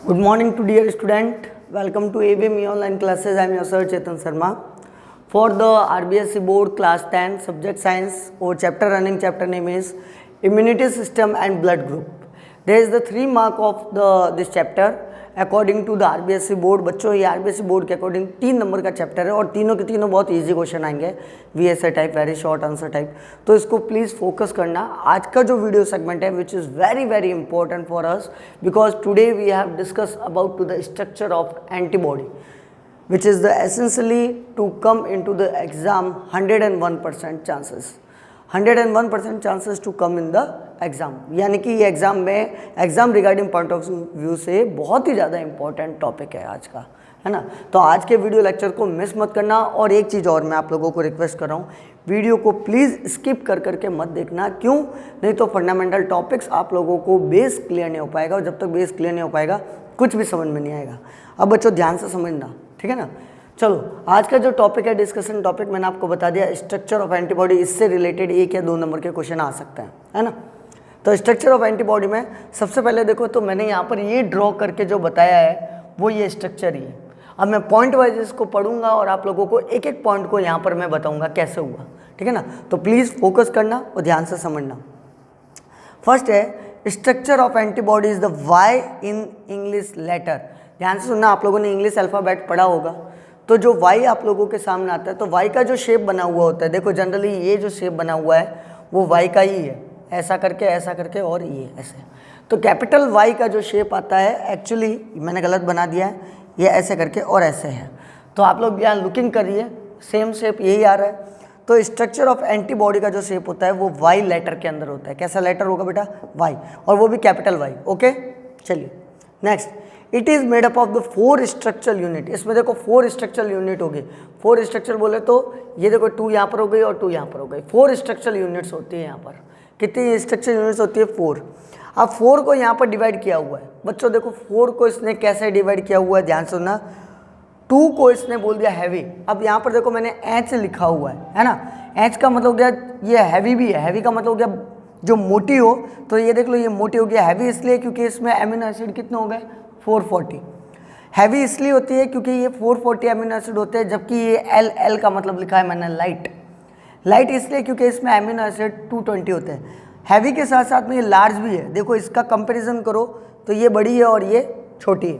Good morning to dear student. Welcome to ABM online classes. I am your sir Chetan Sharma. For the RBSC board class 10 subject science or chapter running, chapter name is immunity system and blood group. There is the 3 mark of this chapter according to the RBSC board. बच्चों ये RBSC board के according 3 number का chapter है और तीनों के तीनों बहुत इजी क्वेश्चन आएंगे, VSA type, very short answer type. तो इसको प्लीज़ फोकस करना. आज का जो वीडियो सेगमेंट है which is very very important for us because today we have discuss about to the structure of antibody which is the essentially to come into the exam 101% chances 101% chances to come in the exam. यानी कि ये exam में exam regarding point of view से बहुत ही ज़्यादा important topic है आज का, है ना. तो आज के वीडियो लेक्चर को मिस मत करना. और एक चीज़ और मैं आप लोगों को रिक्वेस्ट कर रहा हूँ, वीडियो को प्लीज़ स्किप कर करके मत देखना. क्यों? नहीं तो फंडामेंटल टॉपिक्स आप लोगों को बेस क्लियर नहीं हो पाएगा और जब तक बेस क्लियर नहीं हो पाएगा कुछ भी समझ में नहीं आएगा. अब बच्चों ध्यान से समझना, ठीक है ना. चलो आज का जो टॉपिक है, डिस्कशन टॉपिक, मैंने आपको बता दिया स्ट्रक्चर ऑफ एंटीबॉडी. इससे रिलेटेड 1 या 2 नंबर के क्वेश्चन आ सकते हैं, है ना. तो स्ट्रक्चर ऑफ एंटीबॉडी में सबसे पहले देखो तो मैंने यहाँ पर ये ड्रॉ करके जो बताया है वो ये स्ट्रक्चर ही है. अब मैं पॉइंट वाइज इसको पढ़ूंगा और आप लोगों को एक एक पॉइंट को यहाँ पर मैं बताऊंगा कैसे हुआ, ठीक है ना. तो प्लीज़ फोकस करना और ध्यान से समझना. फर्स्ट है structure of antibody is the Y in English letter. ध्यान से सुनना, आप लोगों ने इंग्लिश अल्फ़ाबेट पढ़ा होगा. तो जो वाई आप लोगों के सामने आता है तो वाई का जो शेप बना हुआ होता है, देखो जनरली ये जो शेप बना हुआ है वो वाई का ही है, ऐसा करके और ये ऐसे. तो कैपिटल वाई का जो शेप आता है, एक्चुअली मैंने गलत बना दिया है, ये ऐसे करके और ऐसे है. तो आप लोग यहाँ लुकिंग करिए, सेम शेप यही आ रहा है. तो स्ट्रक्चर ऑफ एंटीबॉडी का जो शेप होता है वो वाई लेटर के अंदर होता है. कैसा लेटर होगा बेटा? वाई, और वो भी कैपिटल वाई. ओके, चलिए next. It is made up of the 4 structural unit. इसमें देखो 4 स्ट्रक्चरल यूनिट हो गई. 4 स्ट्रक्चर बोले तो ये देखो 2 यहाँ पर हो गई और 2 यहाँ पर हो गई. 4 स्ट्रक्चरल यूनिट्स होती है यहाँ पर. कितनी स्ट्रक्चर यूनिट्स होती है? 4. अब 4 को यहाँ पर डिवाइड किया हुआ है. बच्चों देखो 4 को इसने कैसे डिवाइड किया हुआ है, ध्यान सुनना. 2 को इसने बोल दिया हैवी. अब यहाँ पर देखो मैंने एच लिखा हुआ है ना. एच का मतलब क्या? ये हैवी भी है. हैवी का मतलब क्या? जो मोटी हो. तो ये देख लो ये मोटी हो गया. हैवी इसलिए क्योंकि इसमें एमिनो एसिड कितने हो गए? 440. हैवी इसलिए होती है क्योंकि ये 440 एमिनो एसिड होते हैं, जबकि ये एल का मतलब लिखा है मैंने लाइट. लाइट इसलिए क्योंकि इसमें एमिनो एसिड 220 होते हैं. हैवी के साथ साथ में ये लार्ज भी है. देखो इसका कंपैरिजन करो तो ये बड़ी है और ये छोटी है.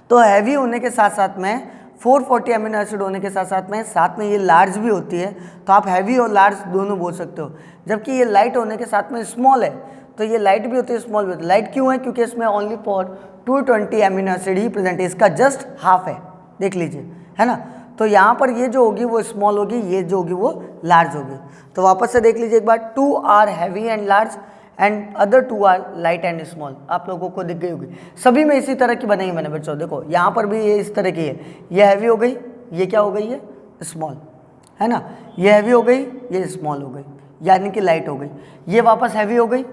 तो हैवी होने के साथ साथ में 440 एमिनो एसिड होने के साथ में ये लार्ज भी होती है. तो आप हैवी और लार्ज दोनों बोल सकते हो. जबकि ये लाइट होने के साथ में स्मॉल है, तो ये लाइट भी होती है स्मॉल भी होती है. लाइट क्यों है? क्योंकि इसमें only for 220 amino acid he present है. इसका जस्ट हाफ है, देख लीजिए, है ना. तो यहाँ पर ये जो होगी वो स्मॉल होगी, ये जो होगी वो लार्ज होगी. तो वापस से देख लीजिए एक बार. 2 are heavy and large and other 2 are light and small. आप लोगों को दिख गई होगी. सभी में इसी तरह की बनाई मैंने बच्चों. देखो यहाँ पर भी ये इस तरह की है. ये हैवी हो गई, ये क्या हो गई है? स्मॉल, है ना. ये हैवी हो गई, ये स्मॉल हो गई, यानी कि लाइट हो गई. ये वापस हैवी हो गई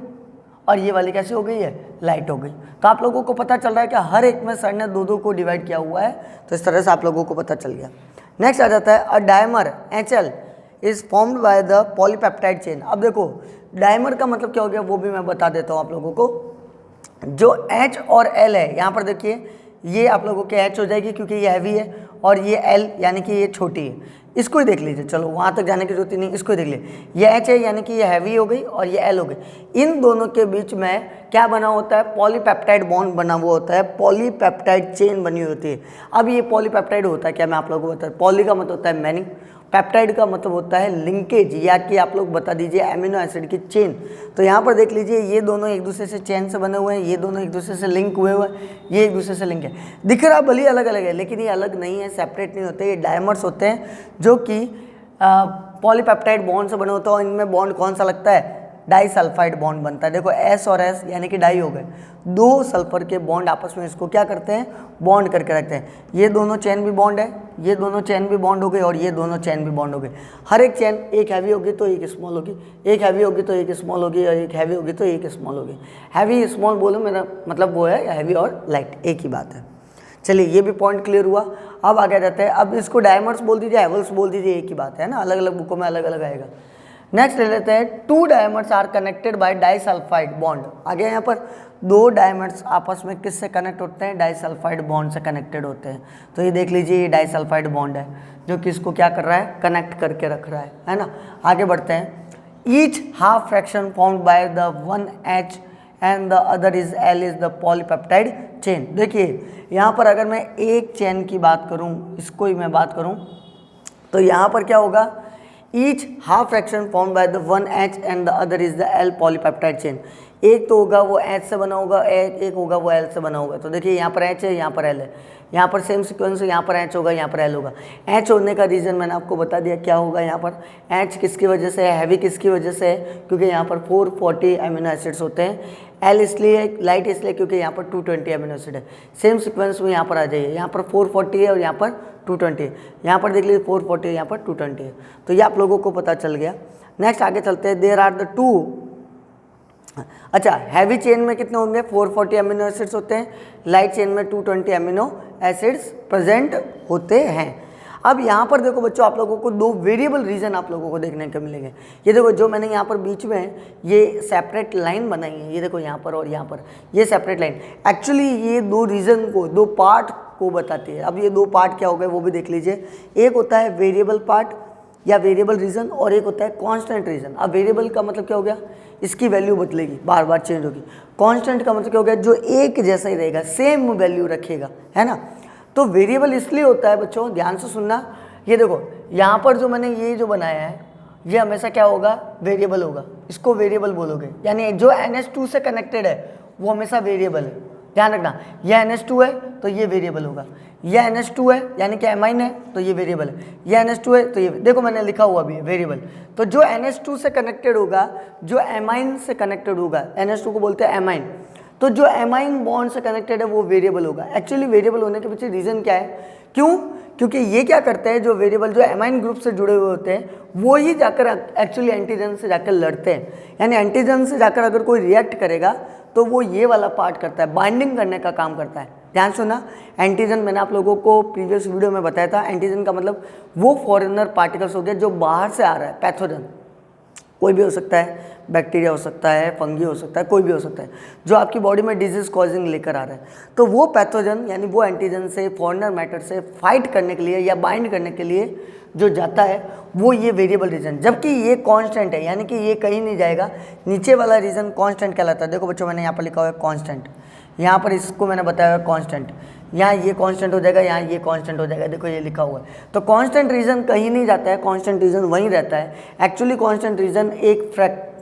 और ये वाली कैसी हो गई है? लाइट हो गई. तो आप लोगों को पता चल रहा है कि हर एक में सर ने 2 को डिवाइड किया हुआ है. तो इस तरह से आप लोगों को पता चल गया. नेक्स्ट आ जाता है a dimer HL is formed by the polypeptide chain. अब देखो डायमर का मतलब क्या हो गया वो भी मैं बता देता हूँ आप लोगों को. जो H और L है यहाँ पर देखिए, ये आप लोगों के H हो जाएगी क्योंकि ये हैवी है और ये L यानी कि ये छोटी है. इसको ही देख लीजिए, चलो वहाँ तक जाने की जरूरत नहीं, इसको ही देख लीजिए. ये H है यानी कि ये हैवी हो गई और ये L हो गई. इन दोनों के बीच में क्या बना होता है? पॉलीपेप्टाइड बॉन्ड बना हुआ होता है, पॉलीपेप्टाइड चेन बनी हुई होती है. अब ये पॉलीपेप्टाइड होता है क्या, मैं आप लोगों को बता. पॉली का मतलब होता है मैनी, पेप्टाइड का मतलब होता है लिंकेज, या कि आप लोग बता दीजिए एमिनो एसिड की चेन. तो यहाँ पर देख लीजिए ये दोनों एक दूसरे से चेन से बने हुए हैं, ये दोनों एक दूसरे से लिंक हुए हुए हैं, ये एक दूसरे से लिंक है. दिख रहा भले अलग अलग है लेकिन ये अलग नहीं है, सेपरेट नहीं होते. ये डायमर्स होते हैं जो कि पॉलीपेप्टाइड बॉन्ड से बने होते हैं. और इनमें बॉन्ड कौन सा लगता है? डाई सल्फाइड बॉन्ड बनता है. देखो S और S यानी कि डाई हो गए. 2 सल्फर के बॉन्ड आपस में इसको क्या करते हैं? बॉन्ड करके रखते हैं. ये दोनों चेन भी बॉन्ड है, ये दोनों चेन भी बॉन्ड हो गई और ये दोनों चेन भी बॉन्ड हो गई. हर एक चेन एक हैवी होगी तो एक स्मॉल होगी, एक हैवी होगी तो एक स्मॉल होगी और एक हैवी होगी तो एक स्मॉल होगी. हैवी स्मॉल बोलो मेरा मतलब वो है हैवी और लाइट, एक ही बात है. चलिए ये भी पॉइंट क्लियर हुआ. अब आगे जाते हैं. अब इसको डायमंड्स बोल दीजिए, हेवल्स बोल दीजिए, एक ही बात है ना. अलग अलग बुकों में अलग अलग आएगा. नेक्स्ट ले लेते हैं, 2 dimers are connected by disulphide bond. आगे यहाँ पर 2 डायमर्स आपस में किससे कनेक्ट होते हैं, डाइसल्फाइड बॉन्ड से कनेक्टेड होते हैं। तो ये देख लीजिए, ये डाइसल्फाइड बॉन्ड है जो कि इसको क्या कर रहा है, कनेक्ट करके रख रहा है ना। आगे बढ़ते हैं, each half fraction formed by the 1H and the other is L is the polypeptide chain. देखिए यहाँ पर अगर मैं एक चेन की बात करूँ, इसको ही मैं बात करूँ, तो यहाँ पर क्या होगा, each half fraction form by the 1H and the other is the L polypeptide chain. एक तो होगा वो H से बना होगा, एक होगा वो L से बना होगा। तो देखिए यहाँ पर H है, यहाँ पर L है, यहाँ पर सेम सीक्वेंस है, यहाँ पर H होगा, यहाँ पर L होगा। H होने का रीज़न मैंने आपको बता दिया क्या होगा। यहाँ पर H किसकी वजह से है, हैवी किसकी वजह से है, क्योंकि यहाँ पर 440 अमीनो एसिड्स होते हैं। L इसलिए लाइट इसलिए क्योंकि यहाँ पर 220 अमीनो एसिड है। सेम सीक्वेंस में यहाँ पर आ जाइए, यहाँ पर 440 है और यहाँ पर 220 है। यहाँ पर देख लीजिए 440 है, यहाँ पर 220 है। तो ये आप लोगों को पता चल गया। नेक्स्ट आगे चलते हैं, देयर आर द 2। अच्छा, हैवी चेन में कितने होंगे, 440 अमीनो एसिड्स होते हैं, लाइट चेन में 220 अमीनो एसिड्स प्रेजेंट होते हैं। अब यहाँ पर देखो बच्चों, आप लोगों को 2 वेरिएबल रीजन आप लोगों को देखने को मिलेंगे। ये देखो जो मैंने यहाँ पर बीच में ये सेपरेट लाइन बनाई है, ये देखो यहाँ पर और यहाँ पर ये सेपरेट लाइन, एक्चुअली ये 2 रीजन को, 2 पार्ट को बताती है। अब ये 2 पार्ट क्या हो गए वो भी देख लीजिए। एक होता है वेरिएबल पार्ट या वेरिएबल रीजन और एक होता है कांस्टेंट रीजन। अब वेरिएबल का मतलब क्या हो गया, इसकी वैल्यू बदलेगी, बार बार चेंज होगी। कांस्टेंट का मतलब क्या हो गया, जो एक जैसा ही रहेगा, सेम वैल्यू रखेगा, है ना। तो वेरिएबल इसलिए होता है बच्चों, ध्यान से सुनना। ये देखो यहाँ पर जो मैंने ये जो बनाया है, ये हमेशा क्या होगा, वेरिएबल होगा, इसको वेरिएबल बोलोगे। यानी जो NH2 से कनेक्टेड है वो हमेशा वेरिएबल है, ध्यान रखना। यह NH2 है तो ये वेरिएबल होगा, यह NH2 है यानी कि एमाइन है तो ये वेरिएबल है, यह NH2 है तो ये, देखो मैंने लिखा हुआ भी है वेरिएबल। तो जो NH2 से कनेक्टेड होगा, जो एमाइन से कनेक्टेड होगा, NH2 को बोलते हैं एमाइन, तो जो एमाइन बॉन्ड से कनेक्टेड है वो वेरिएबल होगा। एक्चुअली वेरिएबल होने के पीछे रीज़न क्या है, क्यों, क्योंकि ये क्या करते हैं, जो वेरिएबल जो एमाइन ग्रुप से जुड़े हुए होते हैं वो ही जाकर एक्चुअली एंटीजन से जाकर लड़ते हैं। यानी एंटीजन से जाकर अगर कोई रिएक्ट करेगा तो वो ये वाला पार्ट करता है, बाइंडिंग करने का काम करता है। ध्यान सुना, एंटीजन मैंने आप लोगों को प्रीवियस वीडियो में बताया था। एंटीजन का मतलब वो फॉरेनर पार्टिकल्स हो गया जो बाहर से आ रहा है, पैथोजन कोई भी हो सकता है, बैक्टीरिया हो सकता है, फंगी हो सकता है, कोई भी हो सकता है, जो आपकी बॉडी में डिजीज कॉजिंग लेकर आ रहा है। तो वो पैथोजन यानी वो एंटीजन से, फॉरेनर मैटर से फाइट करने के लिए या बाइंड करने के लिए जो जाता है वो ये वेरिएबल रीजन, जबकि ये कांस्टेंट है, यानी कि ये कहीं नहीं जाएगा। नीचे वाला रीजन कांस्टेंट कहलाता है। देखो बच्चों मैंने यहाँ पर लिखा हुआ है कांस्टेंट, यहाँ पर इसको मैंने बताया हुआ कांस्टेंट, यहाँ ये कांस्टेंट हो जाएगा, यहाँ ये कांस्टेंट हो जाएगा, देखो ये लिखा हुआ है। तो कांस्टेंट रीजन कहीं नहीं जाता है, कांस्टेंट रीजन वहीं रहता है। एक्चुअली कांस्टेंट रीजन एक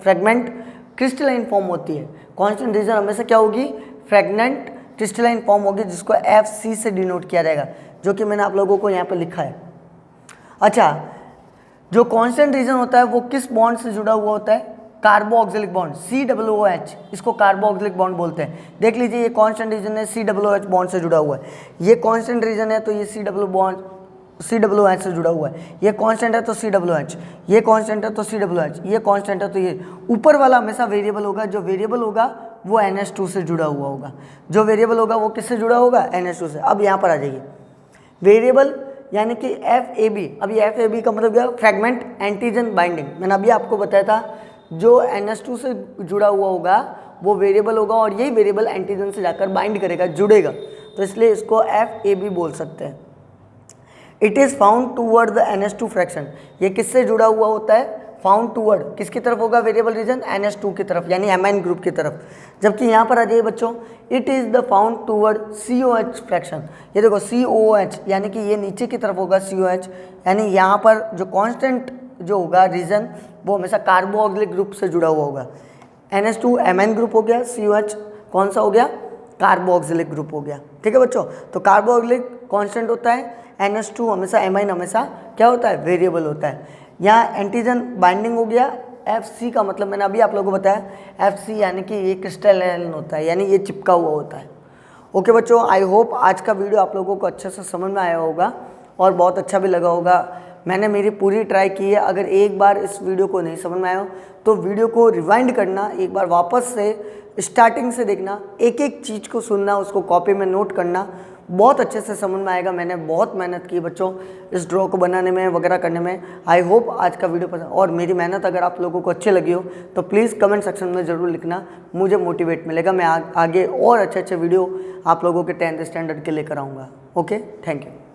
फ्रेगमेंट क्रिस्टलाइन फॉर्म होती है। कांस्टेंट रीजन हमेशा क्या होगी, फ्रेगमेंट क्रिस्टलाइन फॉर्म होगी, जिसको FC से डिनोट किया जाएगा, जो कि मैंने आप लोगों को यहाँ पर लिखा है। अच्छा, जो कांस्टेंट रीजन होता है वो किस बॉन्ड से जुड़ा हुआ होता है, कार्बोक्सिलिक बॉन्ड, COOH, इसको कार्बोक्सिलिक बॉन्ड बोलते हैं। देख लीजिए ये कांस्टेंट रीजन है, COOH बॉन्ड से जुड़ा हुआ है। ये कांस्टेंट रीजन है तो ये COOH से जुड़ा हुआ है। ये कांस्टेंट है तो COOH, ये कांस्टेंट है तो COOH, ये कांस्टेंट है तो ये। ऊपर वाला हमेशा वेरिएबल होगा, जो वेरिएबल होगा वो NH2 से जुड़ा हुआ होगा, जो वेरिएबल होगा वो किससे जुड़ा होगा, NH2 से। अब यहाँ पर आ जाइए, वेरिएबल यानी कि FAB। अब ये FAB का मतलब क्या, फ्रेगमेंट एंटीजन बाइंडिंग। मैंने अभी आपको बताया था जो NH2 से जुड़ा हुआ होगा वो वेरिएबल होगा और यही वेरिएबल एंटीजन से जाकर बाइंड करेगा, जुड़ेगा, तो इसलिए इसको FAB बोल सकते हैं। It is found toward the NH2 fraction. ये किससे जुड़ा हुआ होता है, फाउंड टूवर्ड, किसकी तरफ होगा, वेरिएबल रीजन NH2 की तरफ, यानी एमाइन ग्रुप की तरफ। जबकि यहाँ पर आ जाइए बच्चों, it is the found toward COH fraction. ये देखो COOH, यानी कि ये नीचे की तरफ होगा COH, यानी यहाँ पर जो कांस्टेंट जो होगा रीजन वो हमेशा कार्बोक्सिलिक ग्रुप से जुड़ा हुआ होगा। NH2 एमाइन ग्रुप हो गया, COH कौन सा हो गया, कार्बोक्सिलिक ग्रुप हो गया। ठीक है बच्चों, तो कार्बोक्सिलिक कांस्टेंट होता है, NH2 हमेशा एमाइन हमेशा क्या होता है, वेरिएबल होता है। यहाँ एंटीजन बाइंडिंग हो गया, FC का मतलब मैंने अभी आप लोगों को बताया, FC यानी कि ये क्रिस्टलाइन होता है, यानी ये चिपका हुआ होता है। ओके बच्चों, आई होप आज का वीडियो आप लोगों को अच्छे से समझ में आया होगा और बहुत अच्छा भी लगा होगा। मैंने मेरी पूरी ट्राई की है। अगर एक बार इस वीडियो को नहीं समझ में आया हो तो वीडियो को रिवाइंड करना, एक बार वापस से स्टार्टिंग से देखना, एक एक चीज़ को सुनना, उसको कॉपी में नोट करना, बहुत अच्छे से समझ में आएगा। मैंने बहुत मेहनत की बच्चों इस ड्रॉ को बनाने में वगैरह करने में। आई होप आज का वीडियो पसंद, और मेरी मेहनत अगर आप लोगों को अच्छी लगी हो तो प्लीज़ कमेंट सेक्शन में ज़रूर लिखना, मुझे मोटिवेट मिलेगा। मैं आगे और अच्छे अच्छे वीडियो आप लोगों के 10th स्टैंडर्ड के लेकर आऊँगा। Okay, thank you.